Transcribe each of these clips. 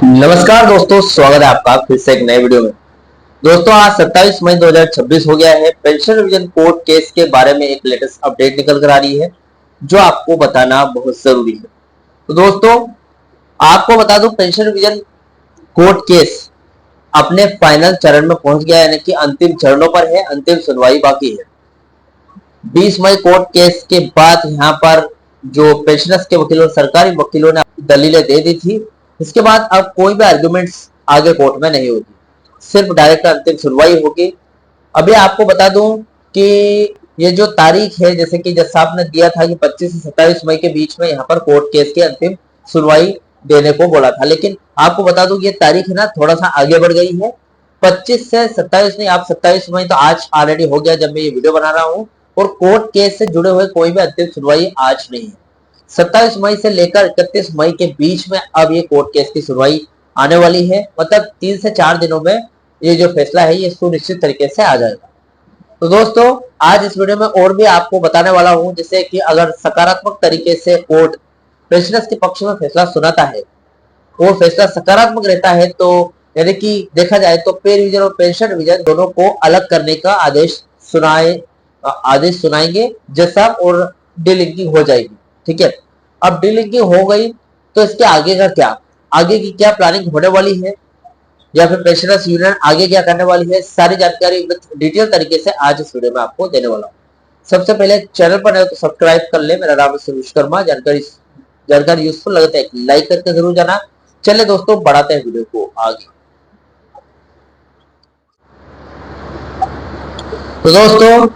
नमस्कार दोस्तों, स्वागत है आपका फिर से एक नए वीडियो में। दोस्तों, आज 27 मई 2026 हो गया है। पेंशन रिवीजन कोर्ट केस के बारे में एक लेटेस्ट अपडेट निकल कर आ रही है जो आपको बताना बहुत जरूरी है। तो दोस्तों, आपको बता दूं, पेंशन रिवीजन कोर्ट केस अपने फाइनल चरण में पहुंच गया है, यानी कि अंतिम चरणों पर है, अंतिम सुनवाई बाकी है। 20 मई कोर्ट केस के बाद यहाँ पर जो पेंशनर्स के वकीलों, सरकारी वकीलों ने दलीलें दे दी थी। इसके बाद अब कोई भी आर्गुमेंट्स आगे कोर्ट में नहीं होगी, सिर्फ डायरेक्ट अंतिम सुनवाई होगी। अभी आपको बता दूं कि ये जो तारीख है, जैसे कि जज साहब ने दिया था कि 25 से 27 मई के बीच में यहाँ पर कोर्ट केस की अंतिम सुनवाई देने को बोला था, लेकिन आपको बता दूं ये तारीख है ना, थोड़ा सा आगे बढ़ गई है। 25 से 27 नहीं, आप 27 मई तो आज ऑलरेडी हो गया जब मैं ये वीडियो बना रहा हूँ, और कोर्ट केस से जुड़े हुए कोई भी अंतिम सुनवाई आज नहीं है। 27 मई से लेकर 31 मई के बीच में अब ये कोर्ट केस की सुनवाई आने वाली है। मतलब 3 से 4 दिनों में ये जो फैसला है ये सुनिश्चित तरीके से आ जाएगा। तो दोस्तों, आज इस वीडियो में और भी आपको बताने वाला हूं, जैसे कि अगर सकारात्मक तरीके से कोर्ट पेंशनर्स के पक्ष में फैसला सुनाता है और फैसला सकारात्मक रहता है, तो यानी कि देखा जाए तो पे रिवीजन और पेंशन रिवीजन दोनों को अलग करने का आदेश सुनाएंगे जज साहब, और डीलिंकिंग हो जाएगी। ठीक है, अब डीलिंकिंग हो गई तो इसके आगे का क्या, आगे की क्या प्लानिंग होने वाली है, या फिर पेंशनर्स यूनियन आगे क्या करने वाली है, सारी जानकारी डिटेल तरीके से आज इस वीडियो में आपको देने वाला हूँ। सबसे पहले चैनल पर नए तो सब्सक्राइब कर ले। मेरा नाम है विश्वकर्मा। जानकारी यूजफुल लगता है एक लाइक करके जरूर जाना। चले दोस्तों, बढ़ाते हैं वीडियो को आगे। तो दोस्तों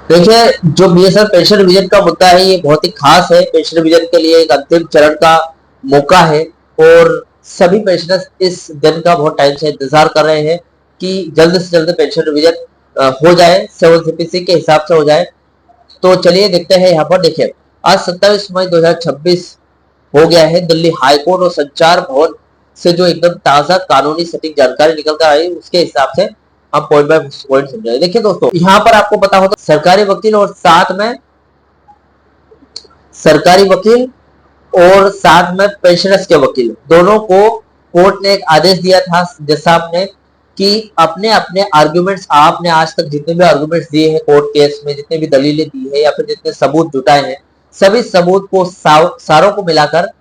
देखिए, जो बीएसएफ पेंशन रिवीजन का मुद्दा है ये बहुत ही खास है। पेंशन रिवीजन के लिए एक अंतिम चरण का मौका है और सभी पेंशनर्स इस दिन का बहुत टाइम से इंतजार कर रहे हैं कि जल्द से जल्द पेंशन रिवीजन हो जाए, 7CPC के हिसाब से हो जाए। तो चलिए देखते हैं। यहाँ पर देखिए, आज 27 मई 2026 हो गया है। दिल्ली हाईकोर्ट और संचार भवन से जो एकदम ताजा कानूनी सटीक जानकारी निकल कर आई, उसके हिसाब से हम पॉइंट बाय पॉइंट समझाएंगे। देखिए दोस्तों, यहाँ पर आपको पता होगा सरकारी वकील और साथ में पेंशनर्स के वकील दोनों को कोर्ट ने एक आदेश दिया था जज साहब ने कि अपने अपने आर्गुमेंट्स, आपने आज तक जितने भी आर्गुमेंट्स दिए हैं कोर्ट केस में, जितने भी दलीलें दी है या फिर जितने सबूत जुटाए हैं, सभी सबूत को सारों को मिलाकर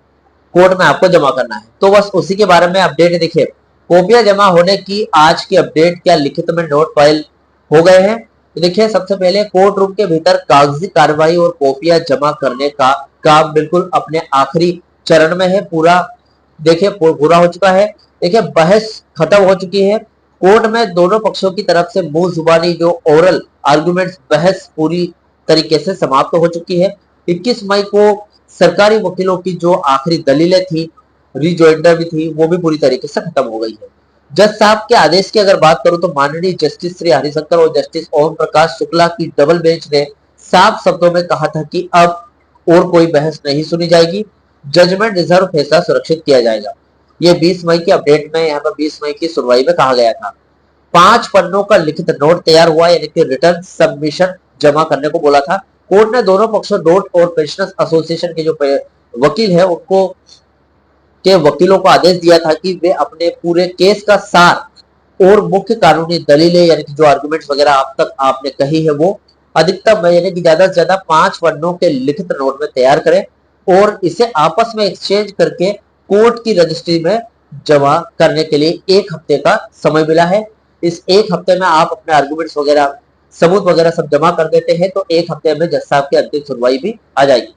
कोर्ट में आपको जमा करना है। तो बस उसी के बारे में अपडेट है। देखिए, कॉपियां जमा होने की आज की अपडेट क्या लिखित में नोट फाइल हो गए हैं। तो देखिए, सबसे पहले कोर्ट रूम के भीतर कागजी कार्रवाई और कॉपियां जमा करने का काम बिल्कुल अपने आखिरी चरण में है। पूरा देखिए पूरा हो चुका है। देखिए, बहस खत्म हो चुकी है। कोर्ट में दोनों पक्षों की तरफ से मुंह जुबानी जो ओरल आर्गुमेंट्स, बहस पूरी तरीके से समाप्त हो चुकी है। 21 मई को सरकारी वकीलों की जो आखिरी दलीलें थी, रिजॉइंडर भी थी, वो भी पूरी तरीके से खत्म हो गई है। जज साहब के आदेश की अगर बात करूं तो माननीय जस्टिस श्री हरिशंकर और जस्टिस ओम प्रकाश शुक्ला की डबल बेंच ने साफ शब्दों में कहा था कि अब और कोई बहस नहीं सुनी जाएगी, जजमेंट रिजर्व फैसला सुरक्षित किया जाएगा। ये 20 मई की अपडेट में, यहाँ पर 20 मई की सुनवाई में कहा गया था। 5 पन्नों का लिखित नोट तैयार हुआ, यानी कि रिटर्न सबमिशन जमा करने को बोला था। कोर्ट ने दोनों पक्षों नोट और पेंशनर्स एसोसिएशन के जो वकील है उनको के वकीलों को आदेश दिया था कि वे अपने पूरे केस का सार और मुख्य कानूनी दलीलें, यानी कि जो आर्गुमेंट्स वगैरह आप तक आपने कही है, वो अधिकतम यानी कि ज्यादा से ज्यादा 5 पन्नों के लिखित नोट में तैयार करें और इसे आपस में एक्सचेंज करके कोर्ट की रजिस्ट्री में जमा करने के लिए 1 हफ्ते का समय मिला है। इस 1 हफ्ते में आप अपने आर्गुमेंट्स वगैरह, सबूत वगैरह सब जमा कर देते हैं तो 1 हफ्ते में जज साहब की अंतिम सुनवाई भी आ जाएगी।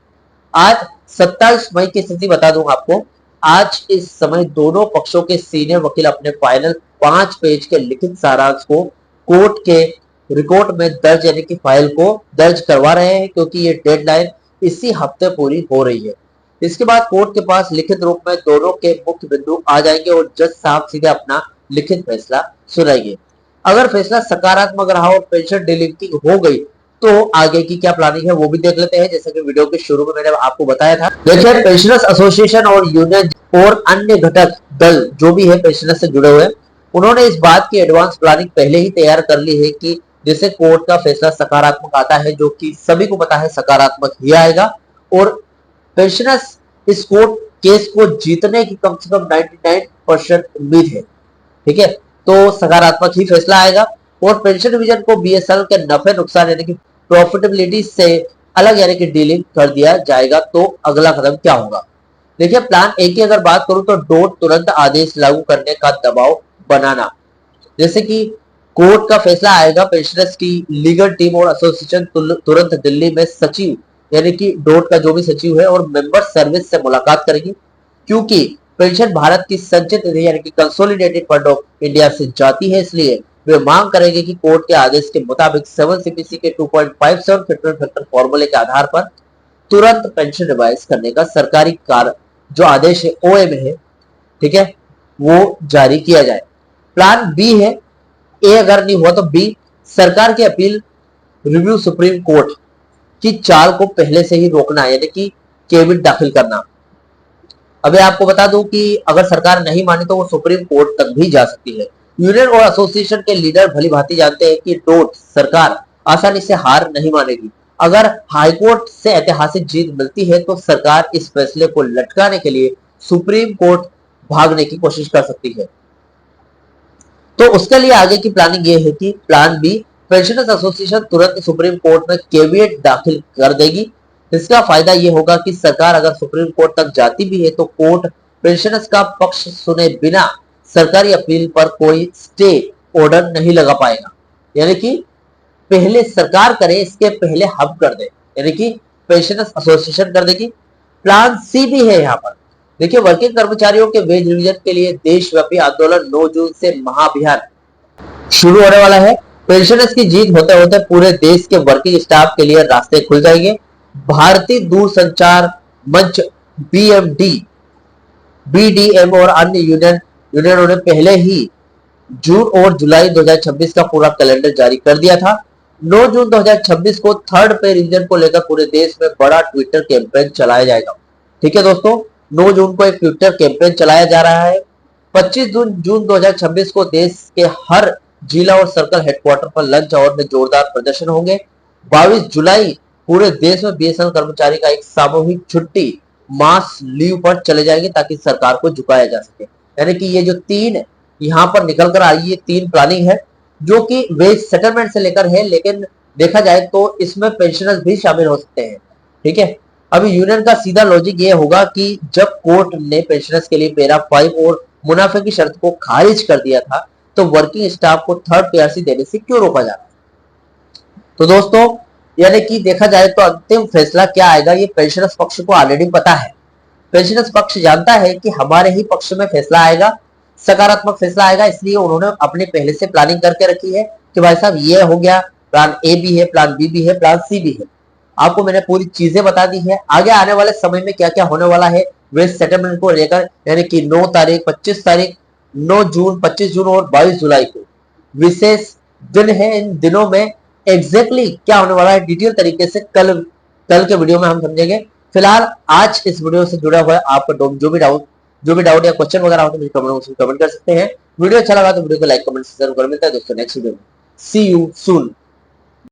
आज 27 मई की स्थिति बता दूं आपको। आज इस समय दोनों पक्षों के सीनियर वकील अपने फाइनल 5 पेज के लिखित सारांश को कोर्ट के रिकॉर्ड में दर्ज, यानी कि फाइल को दर्ज करवा रहे हैं, क्योंकि ये डेडलाइन इसी हफ्ते पूरी हो रही है। इसके बाद कोर्ट के पास लिखित रूप में दोनों के मुख्य बिंदु आ जाएंगे और जज साहब सीधे अपना लिखित फैसला सुनाएंगे। अगर फैसला सकारात्मक रहा और पेंशन डीलिंकिंग हो गई तो आगे की क्या प्लानिंग है वो भी देख लेते हैं, जैसे कि वीडियो के शुरू में मैंने आपको बताया था। देखिए, पेंशनर्स एसोसिएशन और यूनियन और अन्य घटक दल जो भी है पेंशनर्स से जुड़े हुए, उन्होंने इस बात की एडवांस प्लानिंग पहले ही तैयार कर ली है कि जैसे कोर्ट का फैसला सकारात्मक आता है, जो कि सभी को पता है सकारात्मक ही आएगा, और पेंशनर्स इस कोर्ट केस को जीतने की कम से कम 100% उम्मीद है। ठीक है, तो सकारात्मक ही फैसला आएगा और पेंशन डिवीजन को बीएसएनएल के नफे नुकसान यानी कि प्रॉफिटेबिलिटी से अलग यानी कि डीलिंग कर दिया जाएगा। तो अगला कदम क्या होगा? देखिए, प्लान ए की अगर बात करूं तो डोट तुरंत आदेश लागू करने का दबाव बनाना, जैसे कि कोर्ट का फैसला आएगा, पेंशनर्स की लीगल टीम और एसोसिएशन तुरंत दिल्ली में सचिव यानी कि डोट का जो भी सचिव है और मेंबर सर्विस से मुलाकात करेगी, क्योंकि पेंशन भारत की संचित निधि यानी कि कंसोलिडेटेड फंड ऑफ इंडिया से जाती है, इसलिए वे मांग करेंगे कि कोर्ट के आदेश के मुताबिक 7 सीपीसी के 2.57 फिटमेंट फैक्टर फॉर्मूले के आधार पर तुरंत पेंशन रिवाइज करने का सरकारी कार्य जो आदेश है ओएम है, ठीक है, वो जारी किया जाए। प्लान बी है, ए अगर नहीं हुआ तो बी, सरकार की अपील रिव्यू सुप्रीम कोर्ट की चाल को पहले से ही रोकना यानी कि केविट दाखिल करना। अभी आपको बता दूं कि अगर सरकार नहीं माने तो वो सुप्रीम कोर्ट तक भी जा सकती है। यूनियन और एसोसिएशन के लीडर भली भांति जानते हैं कि डोट सरकार आसानी से हार नहीं मानेगी। अगर हाईकोर्ट से ऐतिहासिक जीत मिलती है तो सरकार इस फैसले को लटकाने के लिए सुप्रीम कोर्ट भागने की कोशिश कर सकती है। तो उसके लिए आगे की प्लानिंग ये है कि प्लान बी, पेंशनर्स एसोसिएशन तुरंत सुप्रीम कोर्ट में केविएट दाखिल कर देगी। इसका फायदा ये होगा कि सरकार अगर सुप्रीम कोर्ट तक जाती भी है तो कोर्ट पेंशनर्स का पक्ष सुने बिना सरकारी अपील पर कोई स्टे ऑर्डर नहीं लगा पाएगा, यानी कि पहले सरकार करे इसके पहले हम कर दे, यानी कि पेंशनर्स एसोसिएशन कर देगी। प्लान सी भी है यहाँ पर। देखिए, वर्किंग कर्मचारियों के वेज रिवीजन के लिए देशव्यापी आंदोलन 9 जून से महाअभियान शुरू होने वाला है। पेंशनर्स की जीत होते होते पूरे देश के वर्किंग स्टाफ के लिए रास्ते खुल जाएंगे। भारतीय दूरसंचार मंच बीएमडी, बीडीएम और अन्य यूनियनों ने पहले ही जून और जुलाई 2026 का पूरा कैलेंडर जारी कर दिया था। 9 जून 2026 को थर्ड पे रिवीजन को लेकर पूरे देश में बड़ा ट्विटर कैंपेन चलाया जाएगा। ठीक है दोस्तों, 9 जून को एक ट्विटर कैंपेन चलाया जा रहा है। 25 जून 2026 को देश के हर जिला और सर्कल हेडक्वार्टर पर लंच आवर में जोरदार प्रदर्शन होंगे। 22 जुलाई पूरे देश में बीएसएनएल कर्मचारी का एक सामूहिक छुट्टी मास लीव पर चले जाएंगे ताकि सरकार को झुकाया जा सके। यानी कि ये जो तीन यहाँ पर निकल कर आई, ये 3 प्लानिंग है जो कि वेज सेटलमेंट से लेकर है, लेकिन देखा जाए तो इसमें पेंशनर्स भी शामिल हो सकते हैं। ठीक है, अभी यूनियन का सीधा लॉजिक ये होगा कि जब कोर्ट ने पेंशनर्स के लिए पैरा 5 और मुनाफे की शर्त को खारिज कर दिया था तो वर्किंग स्टाफ को थर्ड पीआरसी देने से क्यों रोका जा रहा है। तो दोस्तों, यानी कि देखा जाए तो अंतिम फैसला क्या आएगा ये पेंशनर्स पक्ष को ऑलरेडी पता है। पेंशनर्स पक्ष जानता है कि हमारे ही पक्ष में फैसला आएगा, सकारात्मक फैसला आएगा, इसलिए उन्होंने अपने पहले से प्लानिंग करके रखी है कि भाई साहब ये हो गया, प्लान ए भी है, प्लान बी भी है, प्लान सी भी है। आपको मैंने पूरी चीजें बता दी है। आगे आने वाले समय में क्या क्या होने वाला है वेज सेटलमेंट को लेकर, यानी कि 9 तारीख, 25 तारीख, 9 जून, 25 जून और 22 जुलाई को विशेष दिन है। इन दिनों में एग्जैक्टली क्या होने वाला है डिटेल तरीके से कल के वीडियो में हम समझेंगे। फिलहाल आज इस वीडियो से जुड़ा हुआ है आपका जो भी डाउट या क्वेश्चन वगैरह हो तो मुझे कमेंट कर सकते हैं। वीडियो अच्छा लगा तो वीडियो को लाइक कमेंट जरूर कर। मिलता है दोस्तों नेक्स्ट वीडियो में। सी यू सून।